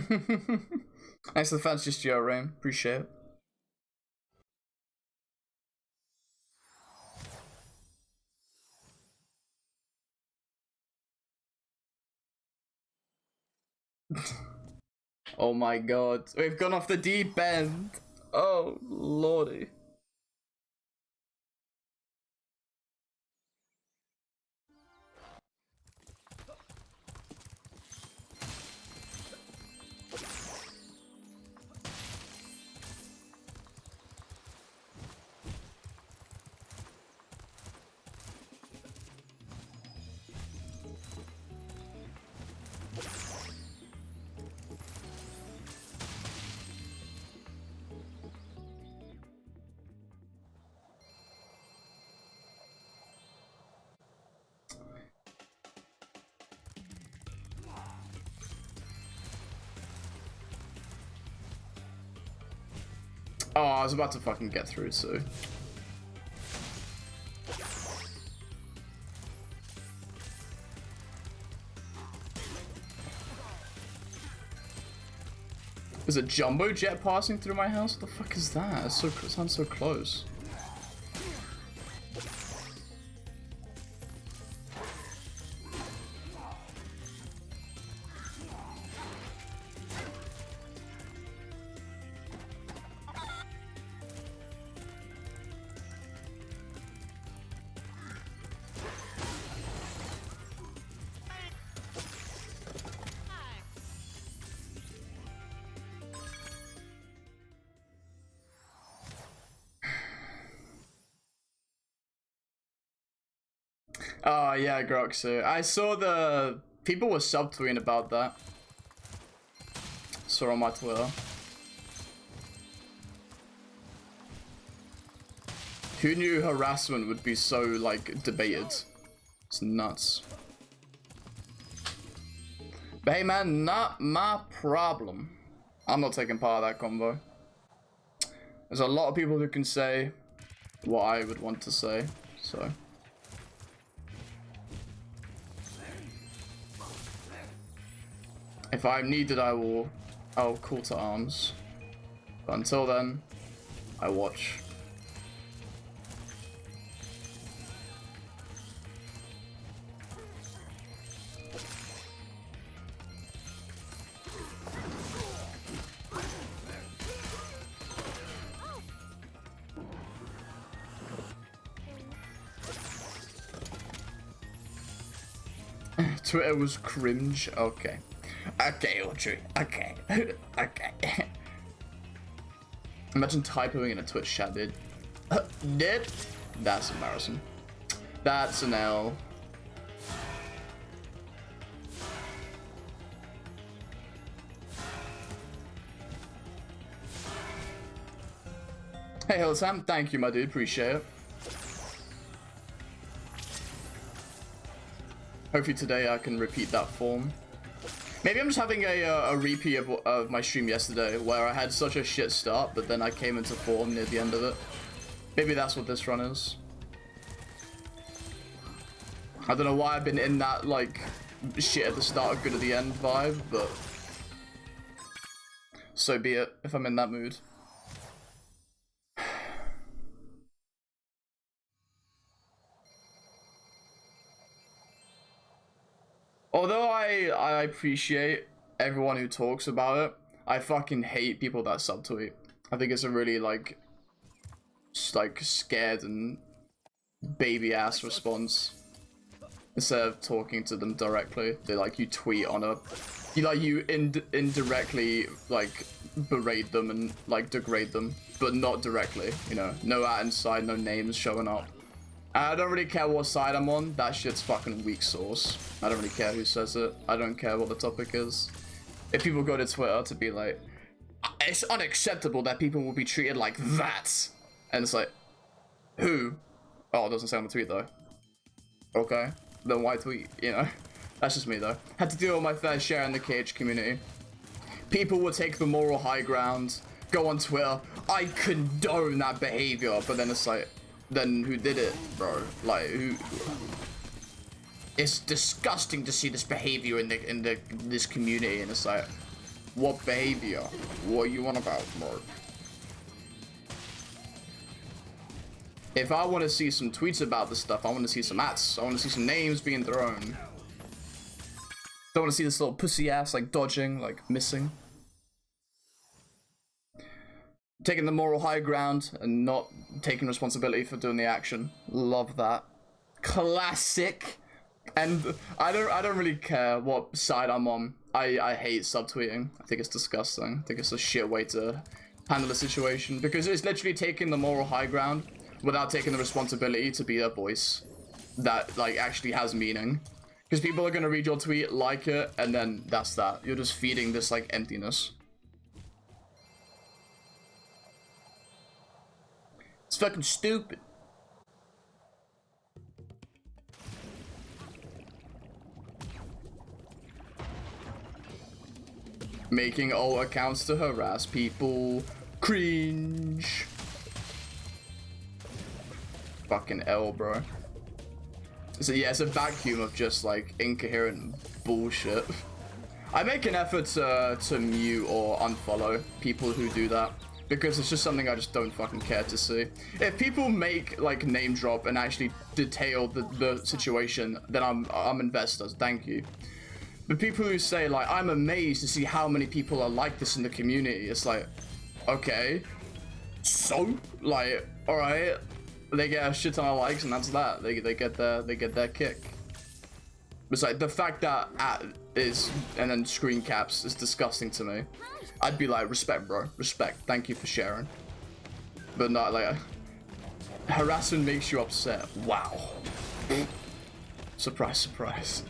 Thanks for the fans, just your Rain. Appreciate it. Oh my god. We've gone off the deep end. Oh lordy. Oh, I was about to fucking get through too. There's a jumbo jet passing through my house? What the fuck is that? It's so, it sounds so close. Oh yeah, Groxu. I saw the people were subtweeting about that. Saw on my Twitter. Who knew harassment would be so like debated? It's nuts. But hey man, not my problem. I'm not taking part of that convo. There's a lot of people who can say what I would want to say, so. If I'm needed, I'll call to arms. But until then, I watch. Twitter was cringe. Okay. Okay, Audrey. Okay. Okay. Imagine typoing in a Twitch chat, dude. Did? That's embarrassing. That's an L. Hey, Hillsam. Thank you, my dude. Appreciate it. Hopefully today I can repeat that form. Maybe I'm just having a repeat of my stream yesterday where I had such a shit start, but then I came into form near the end of it. Maybe that's what this run is. I don't know why I've been in that, like, shit at the start, good at the end vibe, but so be it if I'm in that mood. Although I appreciate everyone who talks about it, I fucking hate people that subtweet. I think it's a really like scared and baby ass response. Instead of talking to them directly, they like you tweet on a, you indirectly like berate them and like degrade them, but not directly. You know, no at inside, no names showing up. I don't really care what side I'm on. That shit's fucking weak sauce. I don't really care who says it. I don't care what the topic is. If people go to Twitter to be like, it's unacceptable that people will be treated like that. And it's like, who? Oh, it doesn't say on the tweet though. Okay, then why tweet, you know? That's just me though. Had to deal with my fair share in the KH community. People will take the moral high ground, go on Twitter, I condone that behavior, but then it's like, then who did it, bro? Like, who? It's disgusting to see this behavior in this community, and it's like, What behavior? What you want about, bro? If I want to see some tweets about this stuff, I want to see some ads. I want to see some names being thrown. Don't want to see this little pussy ass like dodging, like missing. Taking the moral high ground and not taking responsibility for doing the action. Love that. Classic. And I don't really care what side I'm on. I hate subtweeting. I think it's disgusting. I think it's a shit way to handle a situation because it's literally taking the moral high ground without taking the responsibility to be a voice that like actually has meaning. Because people are gonna read your tweet, like it, and then that's that. You're just feeding this like emptiness. It's fucking stupid. Making alt accounts to harass people. Cringe. Fucking L, bro. So yeah, it's a vacuum of just like incoherent bullshit. I make an effort to mute or unfollow people who do that because it's just something I just don't fucking care to see. If people make like name drop and actually detail the situation, then I'm investors. Thank you. But people who say like, I'm amazed to see how many people are like this in the community. It's like, okay, so like, all right, they get a shit ton of likes and that's that. They get their kick. It's like the fact that is and then screen caps is disgusting to me. I'd be like, respect, bro, respect. Thank you for sharing. But not like harassment makes you upset. Wow. Surprise, surprise.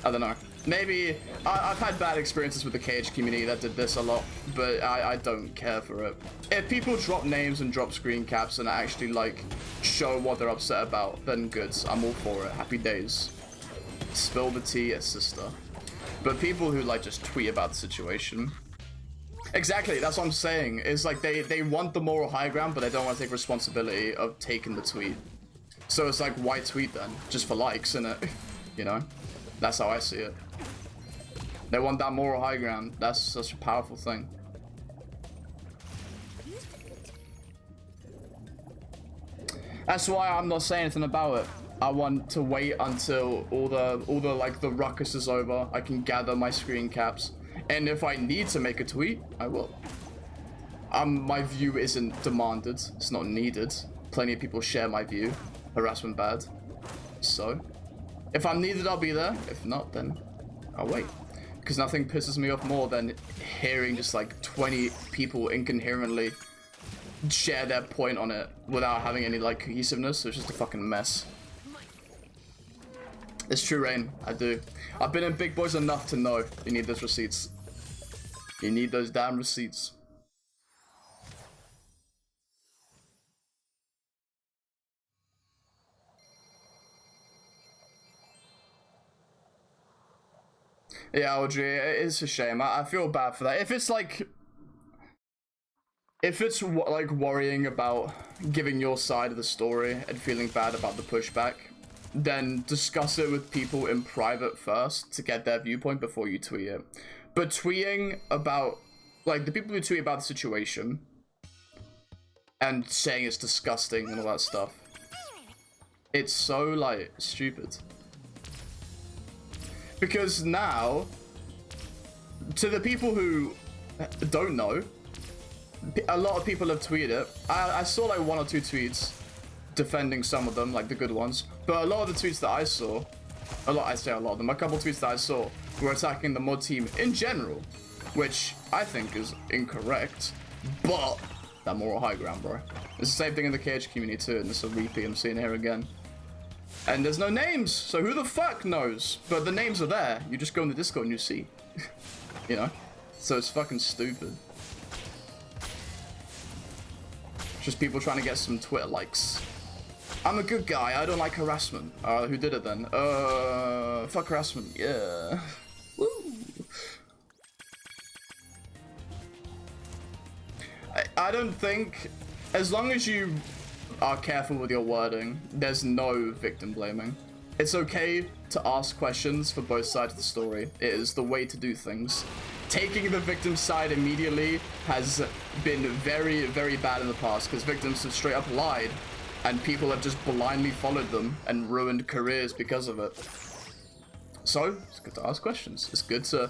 I don't know. Maybe I've had bad experiences with the KH community that did this a lot, but I don't care for it. If people drop names and drop screen caps and actually like show what they're upset about, then good. I'm all for it. Happy days. Spill the tea, sister. But people who like just tweet about the situation. Exactly, that's what I'm saying. It's like they want the moral high ground, but they don't want to take responsibility of taking the tweet. So it's like, why tweet then? Just for likes, innit? You know? That's how I see it. They want that moral high ground. That's such a powerful thing. That's why I'm not saying anything about it. I want to wait until all the like the ruckus is over. I can gather my screen caps, and if I need to make a tweet, I will. My view isn't demanded. It's not needed. Plenty of people share my view. Harassment bad. So, if I'm needed, I'll be there. If not, then I'll wait. Because nothing pisses me off more than hearing just like 20 people incoherently share their point on it without having any like cohesiveness. So it's just a fucking mess. It's true, Rain. I do. I've been in big boys enough to know you need those receipts. You need those damn receipts. Yeah, Audrey, it's a shame. I feel bad for that. If it's like worrying about giving your side of the story and feeling bad about the pushback, then discuss it with people in private first to get their viewpoint before you tweet it. But tweeting about, like, the people who tweet about the situation and saying it's disgusting and all that stuff, it's so, like, stupid. Because now, to the people who don't know, a lot of people have tweeted it. I saw like 1 or 2 tweets defending some of them, like the good ones. But a lot of the tweets that I saw, I say a lot of them, a couple of tweets that I saw were attacking the mod team in general, which I think is incorrect. But that moral high ground, bro. It's the same thing in the KH community too, and it's a repeat I'm seeing here again. And there's no names, so who the fuck knows? But the names are there. You just go in the Discord and you see. You know? So it's fucking stupid. Just people trying to get some Twitter likes. I'm a good guy, I don't like harassment. Who did it then? Fuck harassment, yeah. Woo. I don't think, as long as you are careful with your wording, there's no victim blaming. It's okay to ask questions for both sides of the story. It is the way to do things. taking the victim's side immediately has been very, very bad in the past, because victims have straight up lied and people have just blindly followed them and ruined careers because of it. So it's good to ask questions. It's good to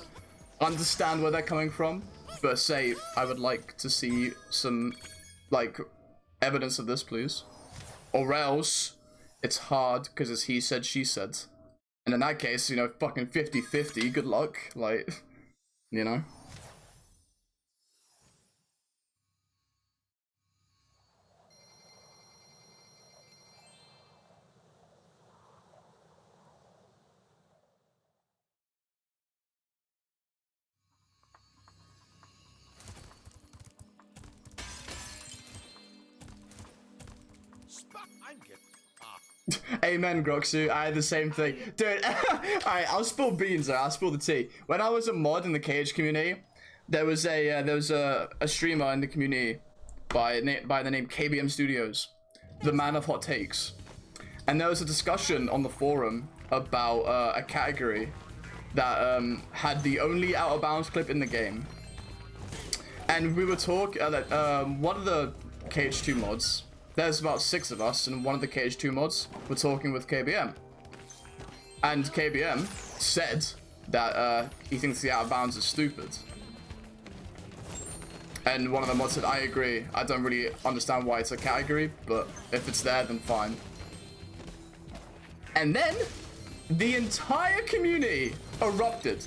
understand where they're coming from, but say, I would like to see some, like, evidence of this, please. Or else, it's hard, because it's he said, she said. And in that case, you know, fucking 50-50, good luck, like, you know? Amen, Groxu. I had the same thing. Dude, alright, I'll spill beans, I'll spill the tea. When I was a mod in the KH community, there was a streamer in the community by the name KBM Studios, the man of hot takes. And there was a discussion on the forum about a category that had the only out of bounds clip in the game. And we were talking that one of the KH2 mods, there's about 6 of us, and one of the KH2 mods were talking with KBM. And KBM said that he thinks the out of bounds is stupid. And one of the mods said, I agree. I don't really understand why it's a category, but if it's there, then fine. And then the entire community erupted,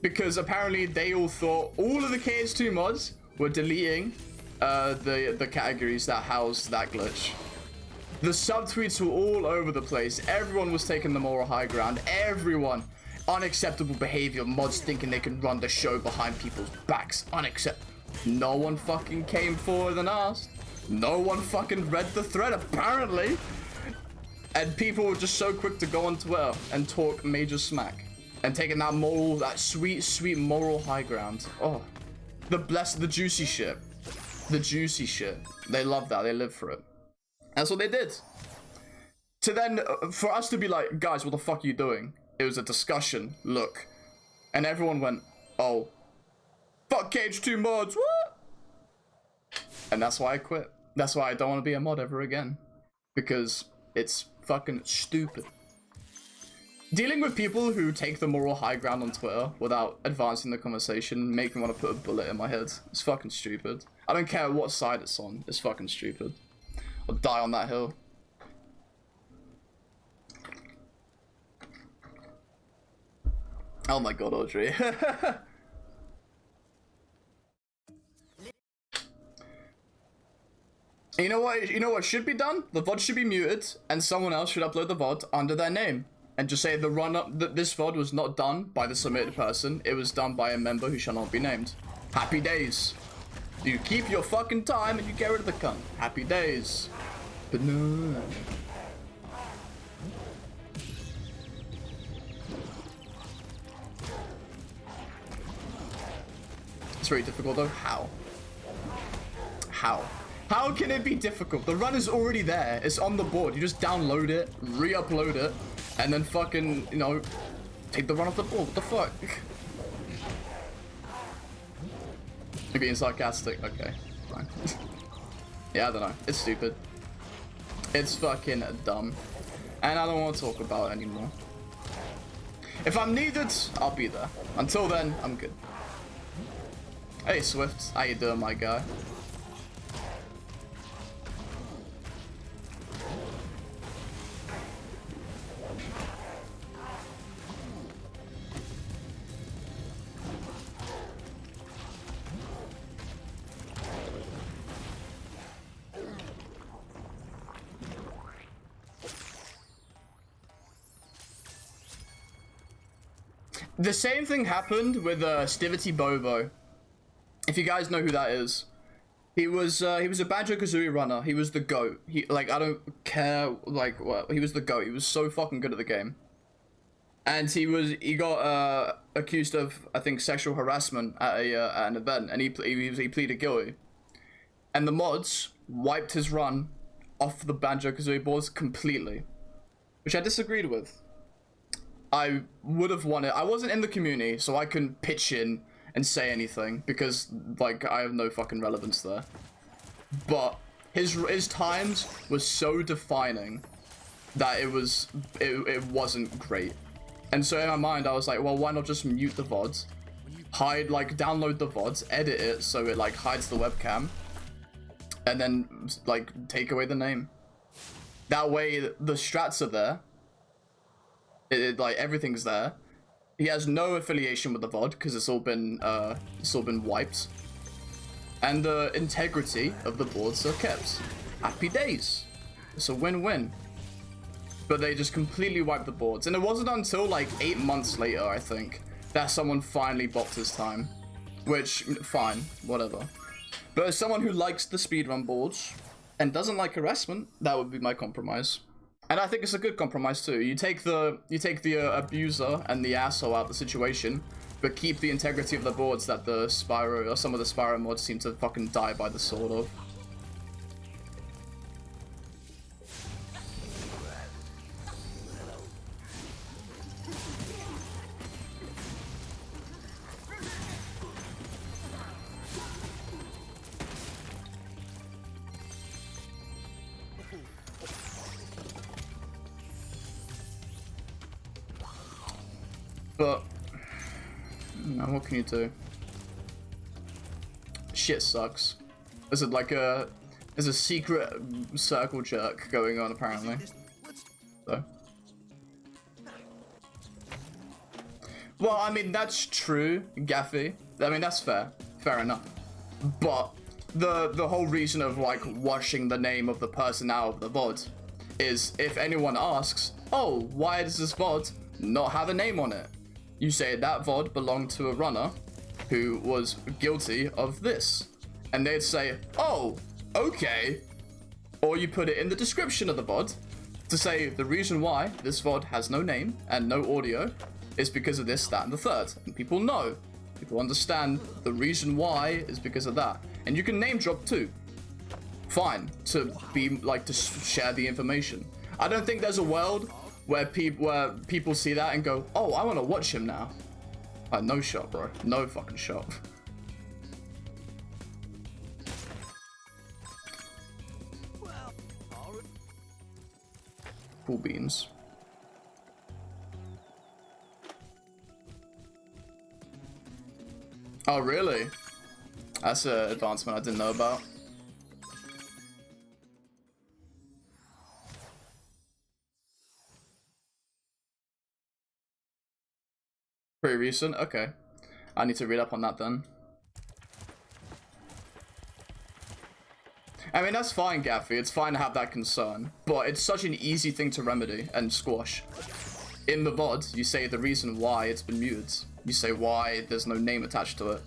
because apparently they all thought all of the KH2 mods were deleting the categories that housed that glitch. The subtweets were all over the place. Everyone was taking the moral high ground. Everyone. Unacceptable behavior. Mods thinking they can run the show behind people's backs. Unacceptable. No one fucking came forward and asked. No one fucking read the thread, apparently. And people were just so quick to go on Twitter and talk major smack. And taking that moral, that sweet, sweet moral high ground. Oh. The juicy shit. The juicy shit. They love that. They live for it. That's what they did. To then, for us to be like, guys, what the fuck are you doing? It was a discussion. Look. And everyone went, oh. Fuck KH2 mods, what? And that's why I quit. That's why I don't want to be a mod ever again. Because it's fucking stupid. Dealing with people who take the moral high ground on Twitter without advancing the conversation make me want to put a bullet in my head. It's fucking stupid. I don't care what side it's on. It's fucking stupid. I'll die on that hill. Oh my god, Audrey. You know what? You know what should be done? The VOD should be muted, and someone else should upload the VOD under their name, and just say the run-up that this VOD was not done by the submitted person. It was done by a member who shall not be named. Happy days. You keep your fucking time and you get rid of the cunt. Happy days. But no. It's very difficult though. How? How? How can it be difficult? The run is already there. It's on the board. You just download it, re-upload it, and then fucking, you know, take the run off the board. What the fuck? You're being sarcastic. Okay, fine. Yeah, I don't know. It's stupid. It's fucking dumb. And I don't want to talk about it anymore. If I'm needed, I'll be there. Until then, I'm good. Hey, Swift. How you doing, my guy? The same thing happened with Stivity Bobo. If you guys know who that is, he was a Banjo-Kazooie runner. He was the GOAT. I don't care what. He was the GOAT. He was so fucking good at the game. And he got accused of, I think, sexual harassment at an event, and he pleaded guilty. And the mods wiped his run off the Banjo-Kazooie boards completely, which I disagreed with. I would have wanted. I wasn't in the community, so I couldn't pitch in and say anything because like I have no fucking relevance there. But his times were so defining that it wasn't great. And so in my mind I was like, well, why not just mute the VODs, hide, like download the VODs, edit it so it like hides the webcam, and then like take away the name. That way the strats are there. Like everything's there. He has no affiliation with the VOD because it's all been wiped. And the integrity of the boards are kept. Happy days. It's a win-win. But they just completely wiped the boards. And it wasn't until like 8 months later, I think, that someone finally bopped his time. Which, fine, whatever. But as someone who likes the speedrun boards and doesn't like harassment, that would be my compromise. And I think it's a good compromise too. You take the abuser and the asshole out of the situation, but keep the integrity of the boards that the Spyro or some of the Spyro mods seem to fucking die by the sword of. But, no, what can you do? Shit sucks. There's a secret circle jerk going on apparently. So. Well, I mean, that's true, Gaffy. I mean, that's fair. Fair enough. But the whole reason of like washing the name of the person out of the VOD is if anyone asks, oh, why does this VOD not have a name on it? You say that VOD belonged to a runner who was guilty of this. And they'd say, oh, okay. Or you put it in the description of the VOD to say the reason why this VOD has no name and no audio is because of this, that, and the third. And people know. People understand the reason why is because of that. And you can name drop too. Fine. To be like, to share the information. I don't think there's a world where people see that and go, oh, I want to watch him now. No shot, bro. No fucking shot. Cool beans. Oh, really? That's an advancement I didn't know about. Pretty recent? Okay. I need to read up on that then. I mean, that's fine, Gaffy. It's fine to have that concern. But it's such an easy thing to remedy and squash. In the VOD, you say the reason why it's been muted. You say why there's no name attached to it.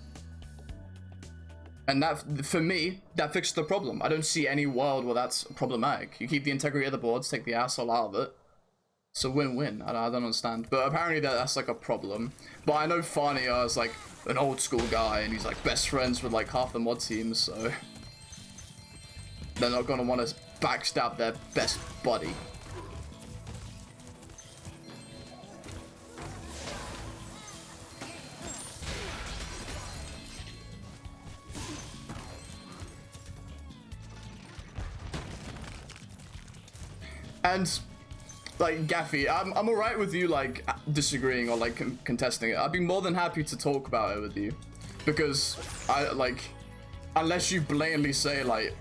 And that, for me, that fixed the problem. I don't see any world where that's problematic. You keep the integrity of the boards, take the asshole out of it. It's a win-win. I don't understand. But apparently that's like a problem. But I know Fania is like an old school guy and he's like best friends with like half the mod teams, so they're not gonna want to backstab their best buddy. And like, Gaffy, I'm alright with you like disagreeing or like contesting it. I'd be more than happy to talk about it with you, because I like, unless you blatantly say like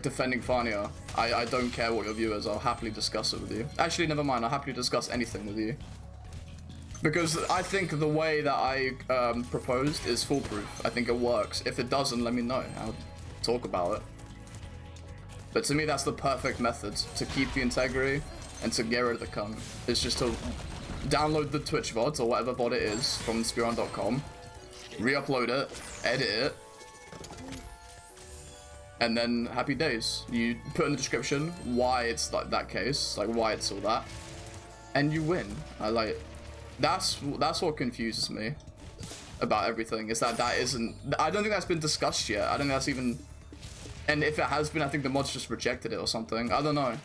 defending Fania, I don't care what your view is. I'll happily discuss it with you. Actually, never mind. I'll happily discuss anything with you, because I think the way that I proposed is foolproof. I think it works. If it doesn't, let me know. I'll talk about it. But to me, that's the perfect method to keep the integrity and to get rid of the cunt. It's just to download the Twitch VOD or whatever VOD it is from speedrun.com, re-upload it, edit it, and then happy days. You put in the description why it's like that case, like why it's all that, and you win. That's what confuses me about everything, is that isn't, I don't think that's been discussed yet. I don't think that's even, and if it has been, I think the mods just rejected it or something. I don't know.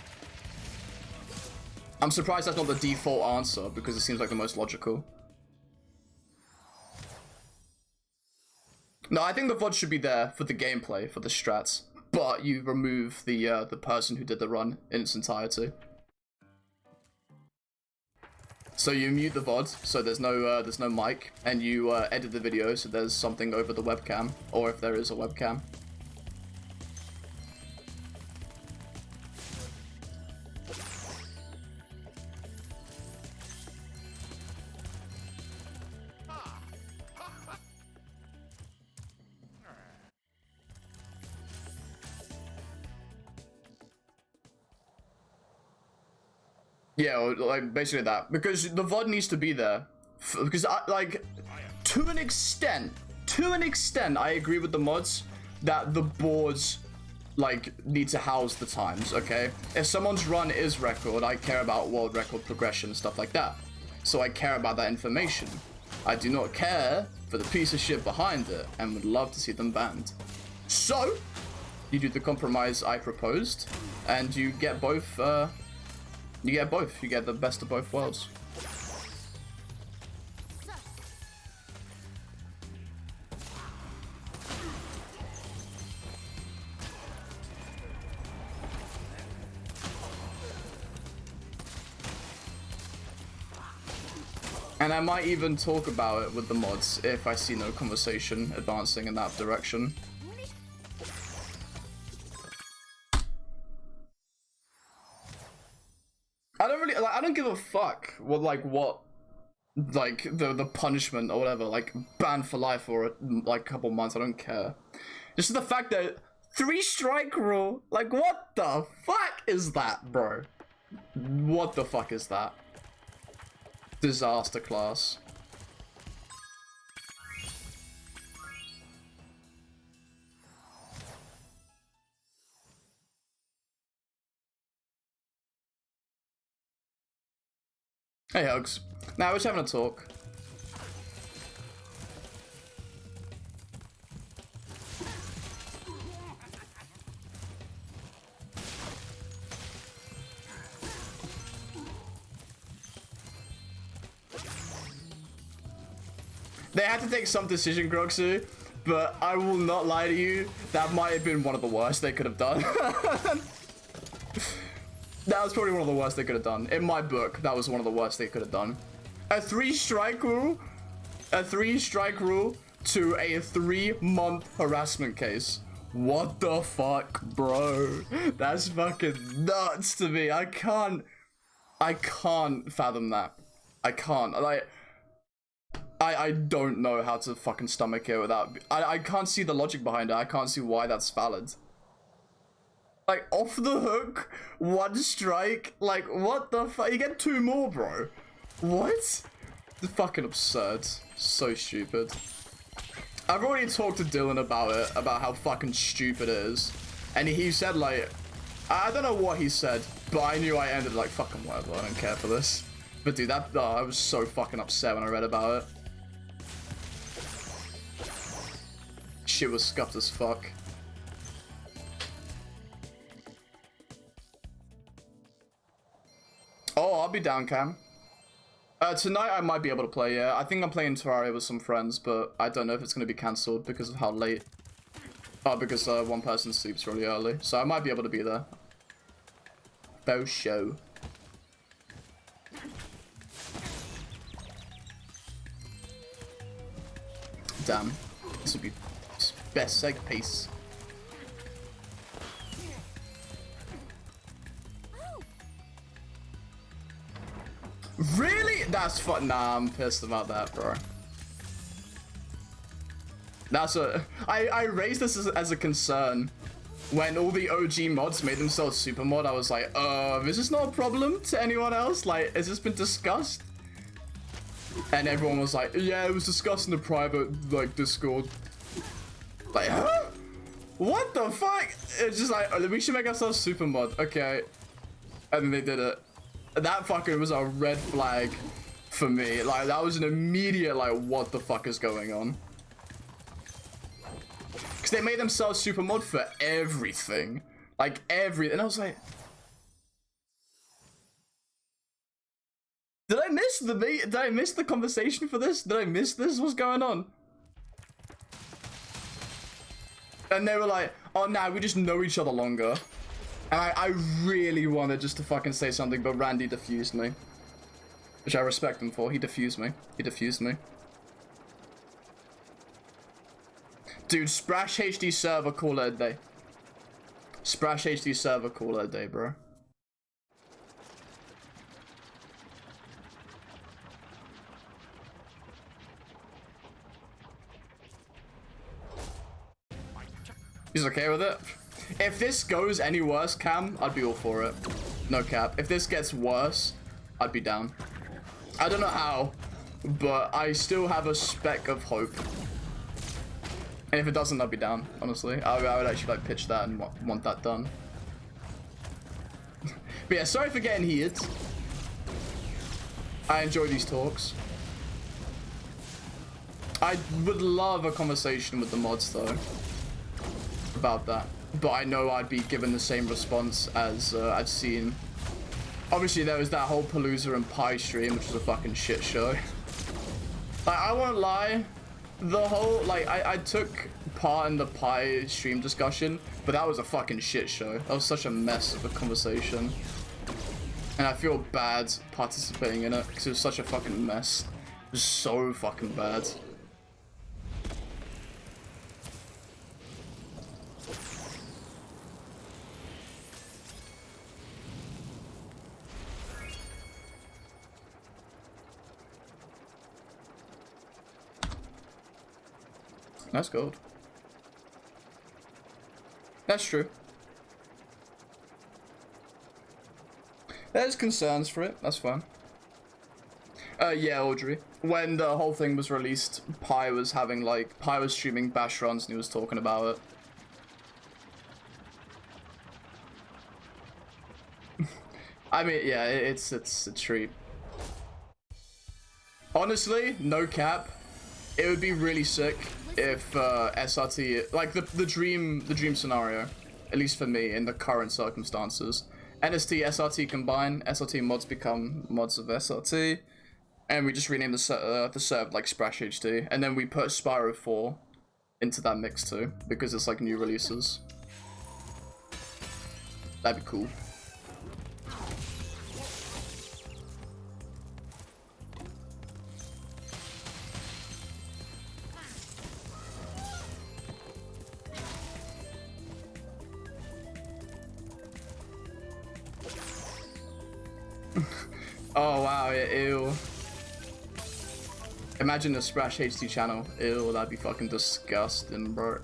I'm surprised that's not the default answer, because it seems like the most logical. No, I think the VOD should be there for the gameplay, for the strats, but you remove the person who did the run in its entirety. So you mute the VOD, so there's no mic, and you edit the video so there's something over the webcam, or if there is a webcam. Yeah, like basically that, because the VOD needs to be there, because like to an extent, I agree with the mods that the boards like need to house the times. Okay, if someone's run is record, I care about world record progression and stuff like that, so I care about that information. I do not care for the piece of shit behind it, and would love to see them banned. So you do the compromise I proposed, and you get both. You get both. You get the best of both worlds. And I might even talk about it with the mods if I see no conversation advancing in that direction. I don't give a fuck what the punishment or whatever, like banned for life or like a couple months. I don't care. Just the fact that 3-strike rule, like what the fuck is that, bro? What the fuck is that? Disaster class. Hey, Hugs. Now we're just having a talk. They had to take some decision, Groxu, but I will not lie to you, that might have been one of the worst they could have done. That was probably one of the worst they could have done. In my book, that was one of the worst they could have done. A 3-strike rule? A 3-strike rule to a 3-month harassment case. What the fuck, bro? That's fucking nuts to me. I can't fathom that. I can't. Like, I don't know how to fucking stomach it without... I can't see the logic behind it. I can't see why that's valid. Like, off the hook, 1 strike, like, what the fuck? You get 2 more, bro. What? It's fucking absurd. So stupid. I've already talked to Dylan about it, about how fucking stupid it is. And he said, like, I don't know what he said, but I knew I ended like, fucking whatever, I don't care for this. But dude, that, I was so fucking upset when I read about it. Shit was scuffed as fuck. Oh, I'll be down, Cam. Tonight I might be able to play, yeah. I think I'm playing Terraria with some friends, but I don't know if it's going to be cancelled because of how late. Oh, because one person sleeps really early. So I might be able to be there. Bo show. Damn. This would be best seg piece. Really? That's fun. Nah, I'm pissed about that, bro. That's a... I raised this as a concern when all the OG mods made themselves super mod. I was like, is this not a problem to anyone else? Like, has this been discussed? And everyone was like, yeah, it was discussed in the private, like, Discord. Like, huh? What the fuck? It's just like, we should make ourselves super mod. Okay. And then they did it. That fucking was a red flag for me. Like, that was an immediate, like, what the fuck is going on? Because they made themselves super mod for everything. Like, and I was like... Did I miss the conversation for this? Did I miss this? What's going on? And they were like, oh, nah, we just know each other longer. And I really wanted just to fucking say something, but Randy diffused me. Which I respect him for. He diffused me. He diffused me. Dude, Sprash HD server, call it a day. Sprash HD server, call it a day, bro. He's okay with it. If this goes any worse, Cam, I'd be all for it. No cap. If this gets worse, I'd be down. I don't know how, but I still have a speck of hope. And if it doesn't, I'd be down, honestly. I would actually like pitch that and want that done. But yeah, sorry for getting heated. I enjoy these talks. I would love a conversation with the mods though. About that, but I know I'd be given the same response as I've seen. Obviously, there was that whole Palooza and Pie stream, which was a fucking shit show. Like, I won't lie, the whole I took part in the Pie stream discussion, but that was a fucking shit show. That was such a mess of a conversation, and I feel bad participating in it because it was such a fucking mess. It was so fucking bad. That's gold. That's true. There's concerns for it. That's fine. Yeah, Audrey. When the whole thing was released, Pi was streaming bash runs and he was talking about it. I mean, yeah, it's a treat. Honestly, no cap. It would be really sick if SRT, like the dream scenario, at least for me in the current circumstances, NST SRT combine, SRT mods become mods of SRT, and we just rename the server like Sprash HD, and then we put Spyro 4 into that mix too, because it's like new releases. That'd be cool. Oh wow, ew. Imagine a Sprash HD channel. Ew, that'd be fucking disgusting, bro.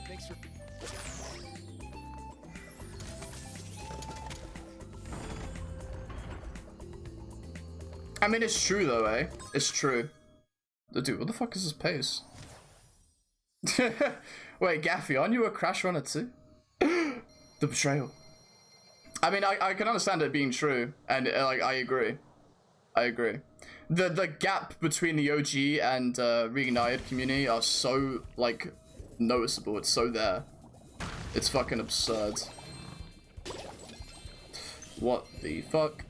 Thanks for... I mean, it's true though, eh? It's true. Dude, what the fuck is this pace? Wait, Gaffy, aren't you a Crash Runner too? The betrayal. I mean, I can understand it being true, and like, I agree. I agree. The gap between the OG and Reignited community are so, like, noticeable. It's so there. It's fucking absurd. What the fuck?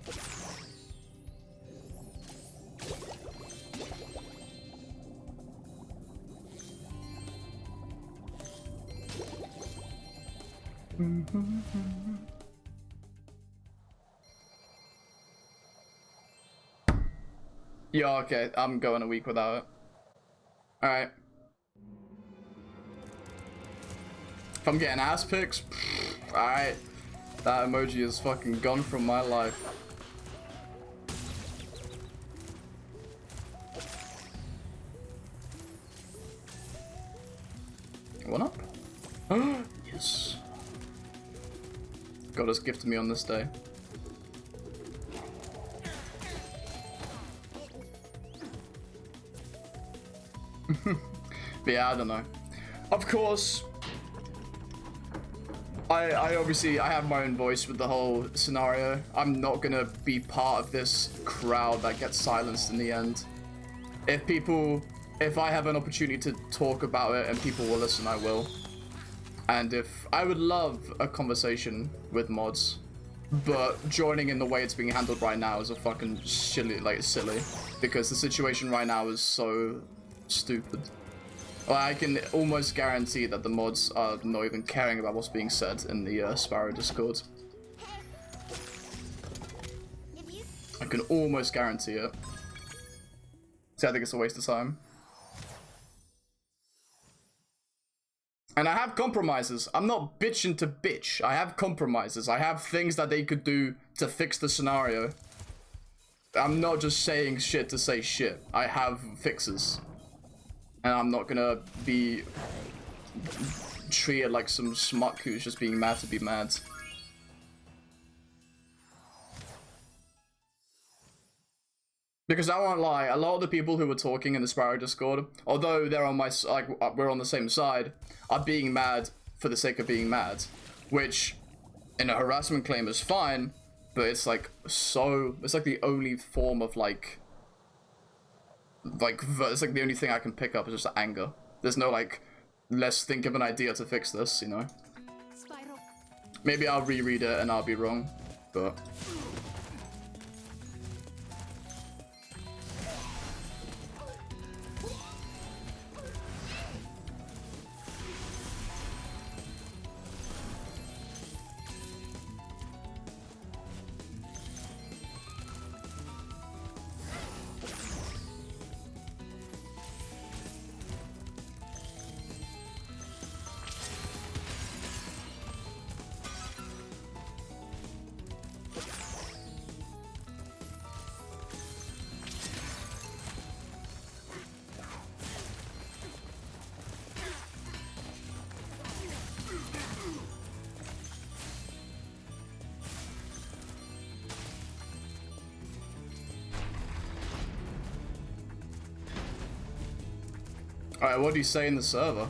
Yeah, okay, I'm going a week without it. Alright. If I'm getting ass pics, alright. That emoji is fucking gone from my life. One up? Yes. God has gifted me on this day. But yeah, I don't know. Of course, I obviously, I have my own voice with the whole scenario. I'm not gonna be part of this crowd that gets silenced in the end. If I have an opportunity to talk about it and people will listen, I will. And if I would love a conversation with mods, but joining in the way it's being handled right now is a fucking silly, because the situation right now is so stupid. Well, I can almost guarantee that the mods are not even caring about what's being said in the Spyro Discord. I can almost guarantee it. So I think it's a waste of time. And I have compromises. I'm not bitching to bitch. I have compromises. I have things that they could do to fix the scenario. I'm not just saying shit to say shit. I have fixes. And I'm not gonna be treated like some schmuck who's just being mad to be mad. Because I won't lie, a lot of the people who were talking in the Spyro Discord, although they're on my we're on the same side, are being mad for the sake of being mad, which in a harassment claim is fine, but it's like it's like the only form of it's like the only thing I can pick up is just anger. There's no like, let's think of an idea to fix this, you know? Spyro. Maybe I'll reread it and I'll be wrong, but. Alright, what do you say in the server?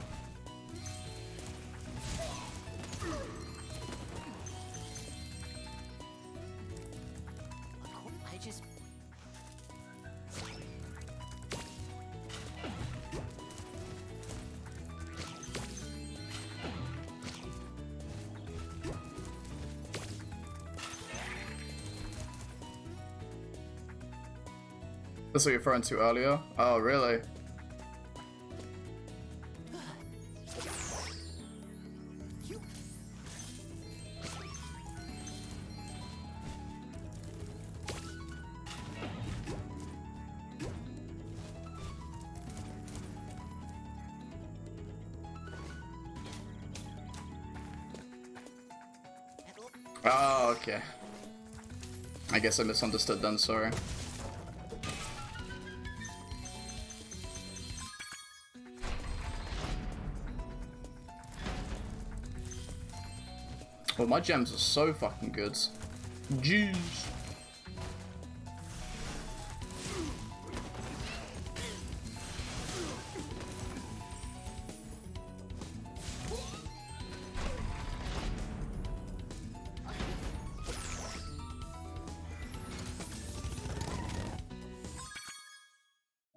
That's what you're referring to earlier? Oh, really? Oh, okay. I guess I misunderstood then, sorry. Well, my gems are so fucking good. Jeez.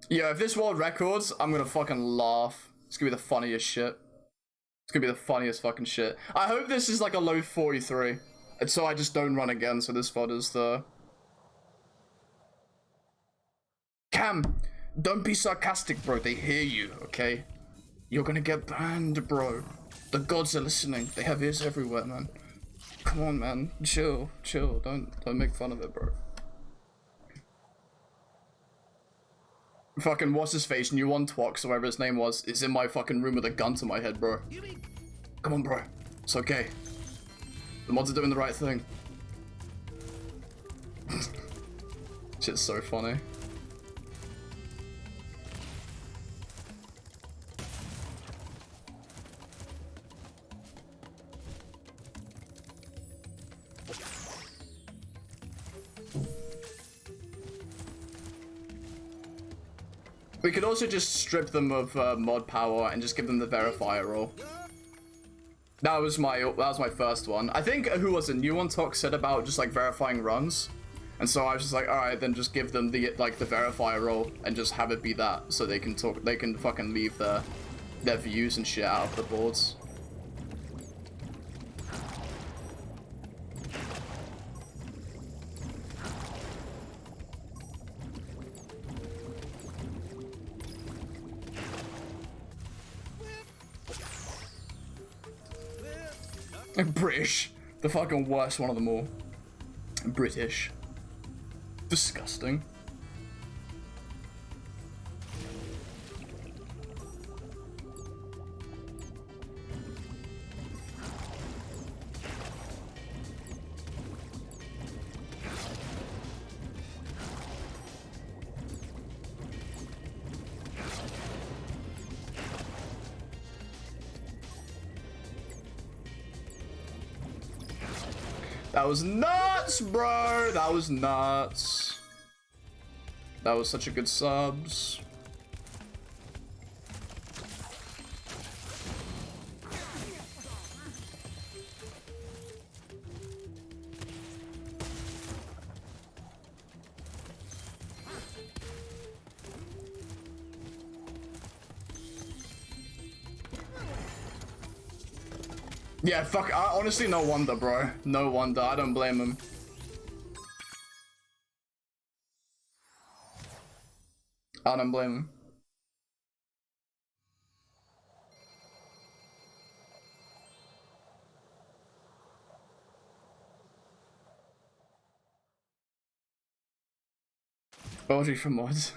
Yeah, if this world records, I'm gonna fucking laugh. It's gonna be the funniest shit. It's gonna be the funniest fucking shit. I hope this is like a low 43. And so I just don't run again, so this VOD is the... Cam, don't be sarcastic, bro. They hear you, okay? You're gonna get banned, bro. The gods are listening. They have ears everywhere, man. Come on, man. Chill, chill. Don't make fun of it, bro. Fucking what's his face, New One Twox, or whatever his name was, is in my fucking room with a gun to my head, bro. Come on, bro. It's okay. The mods are doing the right thing. Shit's so funny. We could also just strip them of mod power and just give them the verifier role. That was my first one. I think who was it? New One Talk said about just like verifying runs, and so I was just like, all right, then just give them the verifier role and just have it be that, so they can talk. They can fucking leave their views and shit out of the boards. British. The fucking worst one of them all. British. Disgusting. That was nuts, bro. That was nuts. That was such a good subs. Yeah, fuck, honestly, no wonder, bro. No wonder, I don't blame him. I don't blame him. Poetry for mods.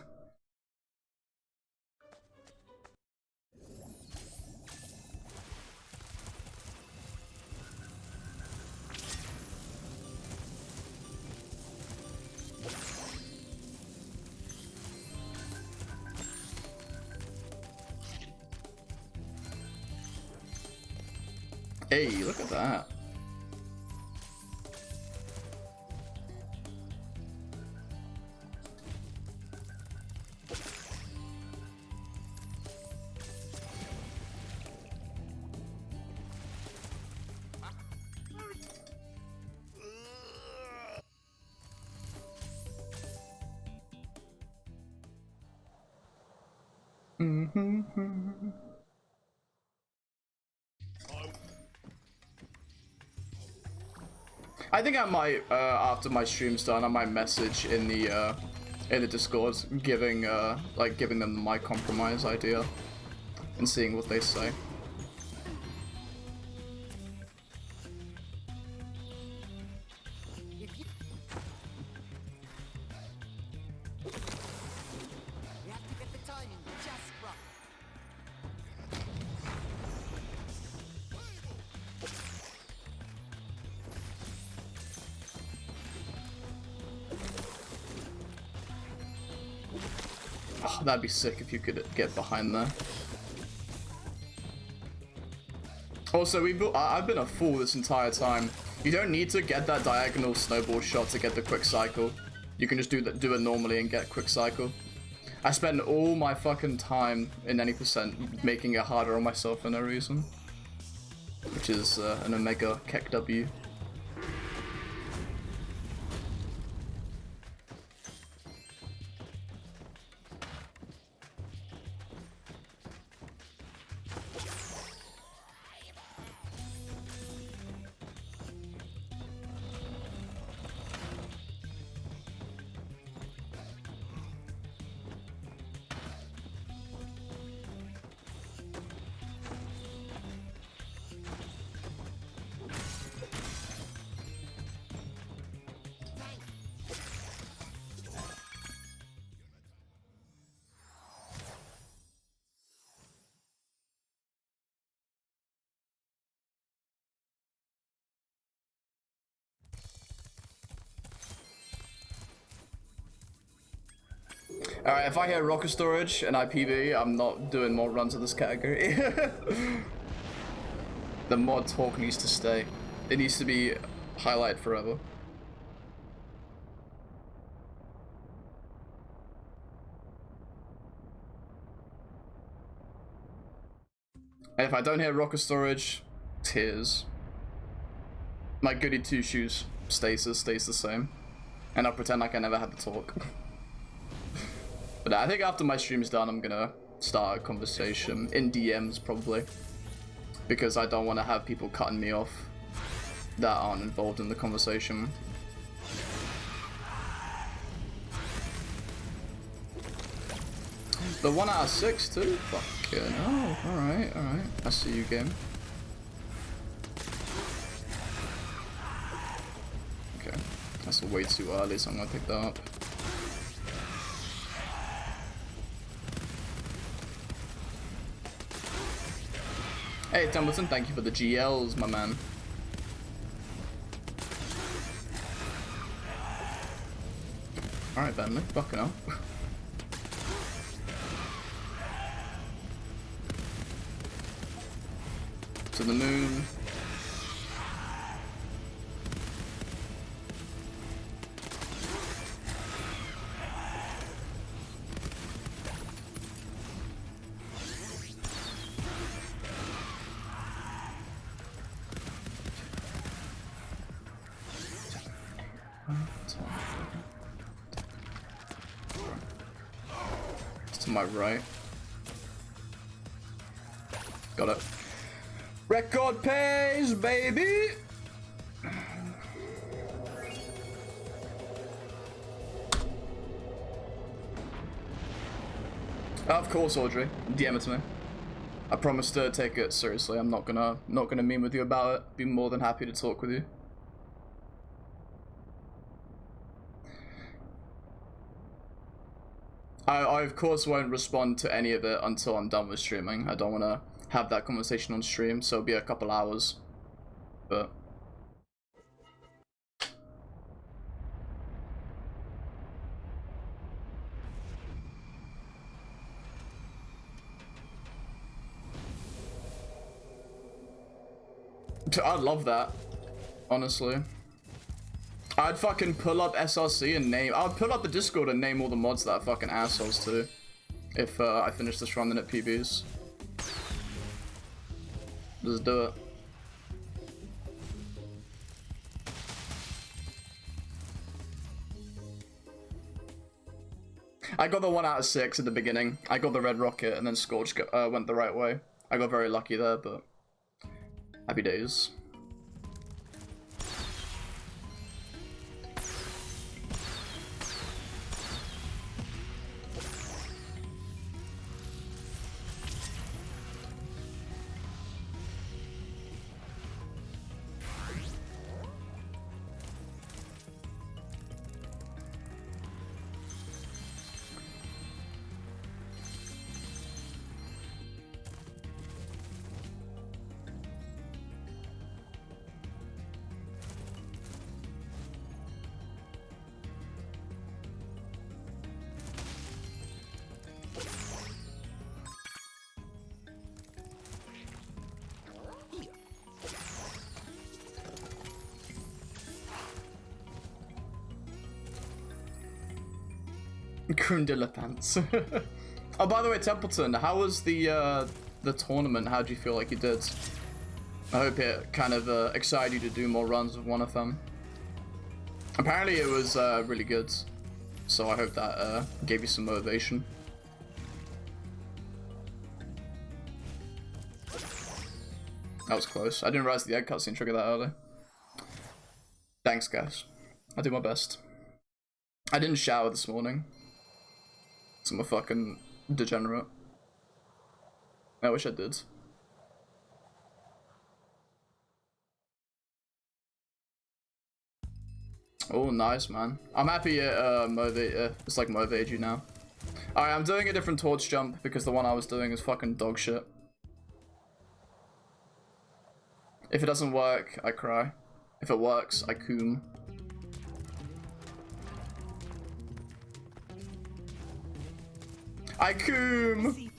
Hey, look at that. I think I might, after my stream's done, I might message in the Discord, giving them my compromise idea, and seeing what they say. Oh, that'd be sick if you could get behind there. Also, I've been a fool this entire time. You don't need to get that diagonal snowball shot to get the quick cycle. You can just do it normally and get quick cycle. I spend all my fucking time in any percent making it harder on myself for no reason. Which is an Omega Keck W. Alright, if I hear rocket storage and IPV, I'm not doing more runs of this category. The mod talk needs to stay. It needs to be highlighted forever. And if I don't hear rocket storage, tears. My goody two shoes stasis stays the same. And I'll pretend like I never had the talk. But I think after my stream's done, I'm gonna start a conversation in DMs probably, because I don't want to have people cutting me off that aren't involved in the conversation. The 1 out of 6 too? Fucking hell. Alright, alright. I see you, game. way too early, so I'm gonna pick that up. Hey Templeton, thank you for the GLs, my man. Alright, Bentley, fucking up. To the moon. To my right. Got it. Record pays, baby! Of course, Audrey. DM it to me. I promise to take it seriously. I'm not gonna meme with you about it. Be more than happy to talk with you. I of course won't respond to any of it until I'm done with streaming. I don't want to have that conversation on stream, so it'll be a couple hours. But I love that, honestly. I'd fucking pull up SRC and name. I'd pull up the Discord and name all the mods that are fucking assholes too. If I finish this run then at PBs. Just do it. I got the 1 out of 6 at the beginning. I got the red rocket and then Scorch went the right way. I got very lucky there, but happy days. Grundilla pants. Oh, by the way, Templeton, how was the tournament? How do you feel like you did? I hope it kind of excited you to do more runs of one of them. Apparently it was really good, so I hope that gave you some motivation. That was close. I didn't realize the egg cutscene triggered that early. Thanks, guys. I do my best. I didn't shower this morning. So I'm a fucking degenerate. I wish I did. Oh, nice, man. I'm happy it it's like motivated you now. Alright, I'm doing a different torch jump because the one I was doing is fucking dog shit. If it doesn't work, I cry. If it works, I coom. I coom!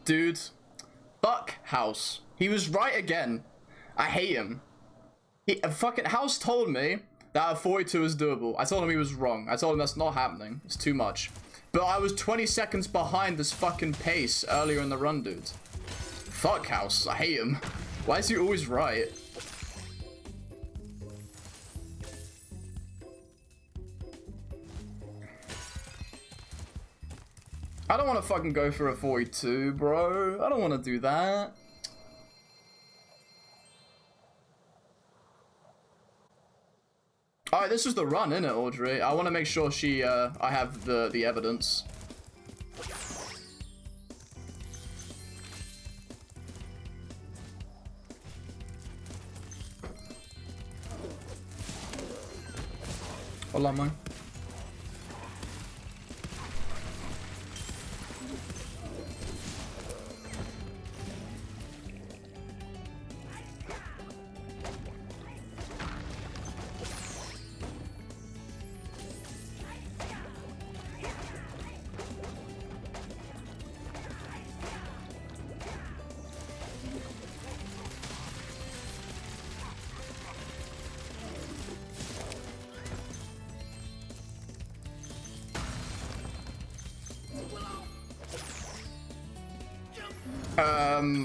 Dude, fuck House. He was right again. I hate him. Fucking House told me that a 42 is doable. I told him he was wrong. I told him that's not happening. It's too much. But I was 20 seconds behind this fucking pace earlier in the run, dude. Fuck House. I hate him. Why is he always right? I don't want to fucking go for a 42, bro. I don't want to do that. Alright, this is the run, isn't it, Audrey? I want to make sure I have the evidence. Hola, man.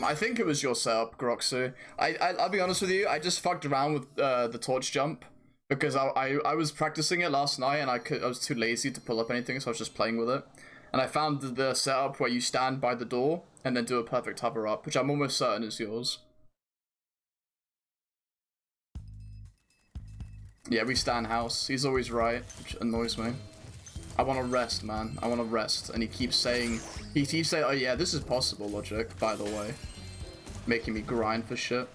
I think it was your setup, Groxu. I'll be honest with you, I just fucked around with the torch jump because I was practicing it last night and I was too lazy to pull up anything, so I was just playing with it. And I found the setup where you stand by the door and then do a perfect hover up, which I'm almost certain is yours. Yeah, we stand House. He's always right, which annoys me. I want to rest, man. I want to rest. And he keeps saying, oh yeah, this is possible, Logic, by the way. Making me grind for shit.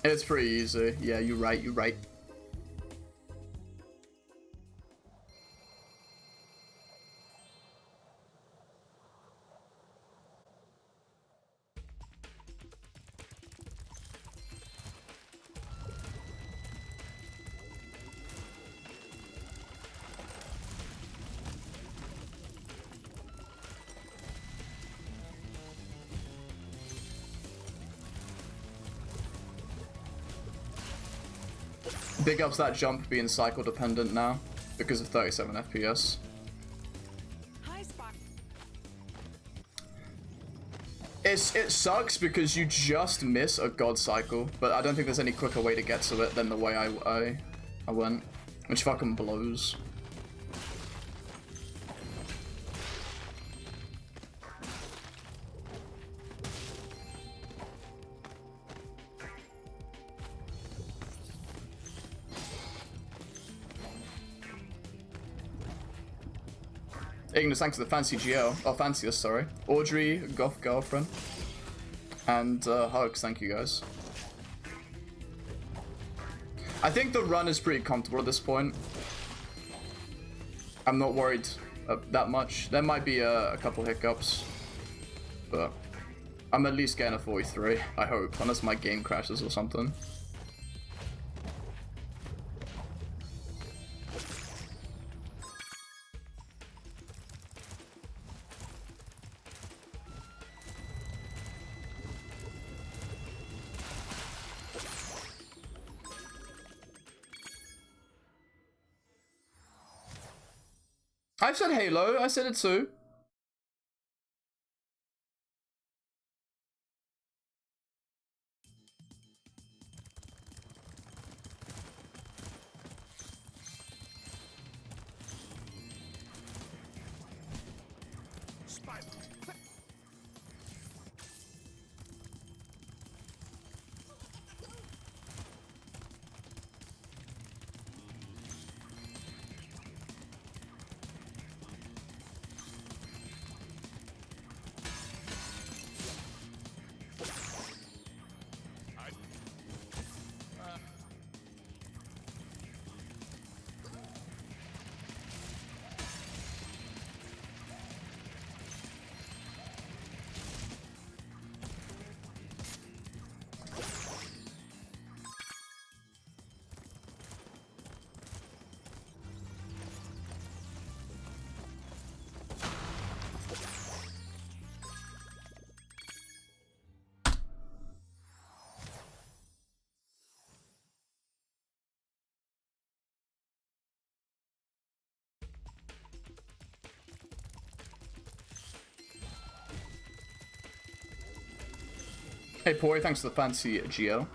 It's pretty easy. Yeah, you're right, you're right. Big ups that jump being cycle dependent now because of 37 FPS. It sucks because you just miss a god cycle, but I don't think there's any quicker way to get to it than the way I went, which fucking blows. Ignis, thanks to the fancy GL. Oh, fanciest, sorry. Audrey, goth girlfriend. And Hugs, thank you guys. I think the run is pretty comfortable at this point. I'm not worried that much. There might be a couple hiccups. But I'm at least getting a 43, I hope. Unless my game crashes or something. I said Halo, I said it too. Hey, Poi, thanks for the fancy Geo.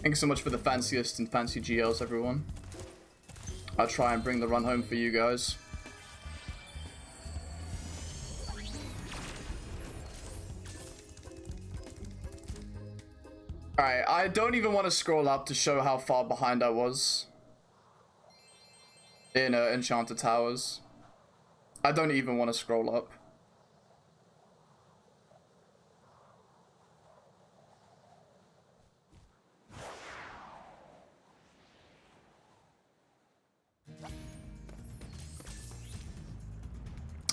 Thank you so much for the fanciest and fancy GLs, everyone. I'll try and bring the run home for you guys. Alright, I don't even want to scroll up to show how far behind I was in Enchanted Towers. I don't even want to scroll up.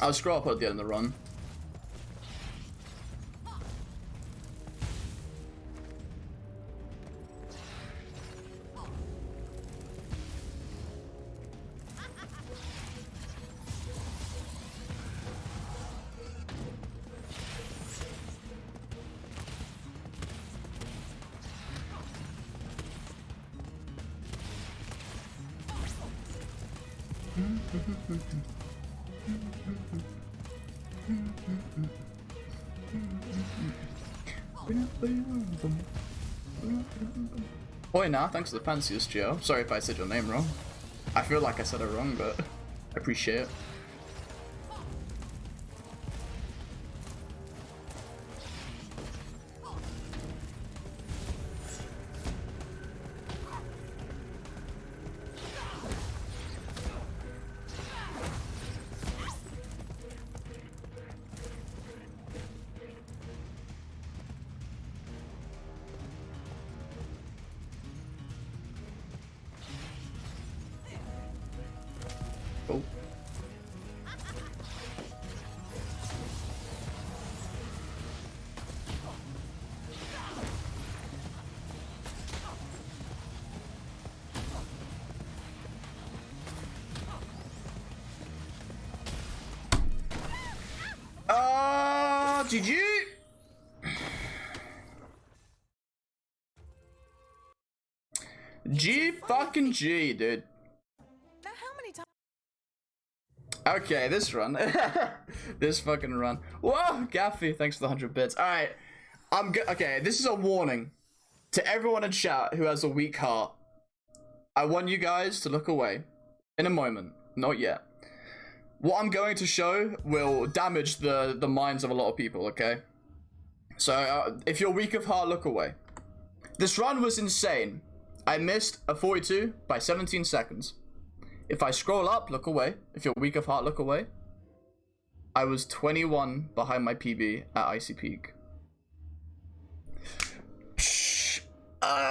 I'll scroll up at the end of the run. Boy, nah, thanks for the fanciest, Joe. Sorry if I said your name wrong. I feel like I said it wrong, but I appreciate it. GG! G fucking G, dude. Now how many times? Okay, this run. This fucking run. Whoa, Gaffy, thanks for the 100 bits. Alright, I'm good. Okay, this is a warning to everyone in chat who has a weak heart. I want you guys to look away in a moment. Not yet. What I'm going to show will damage the minds of a lot of people, okay? So, if you're weak of heart, look away. This run was insane. I missed a 42 by 17 seconds. If I scroll up, look away. If you're weak of heart, look away. I was 21 behind my PB at Icy Peak.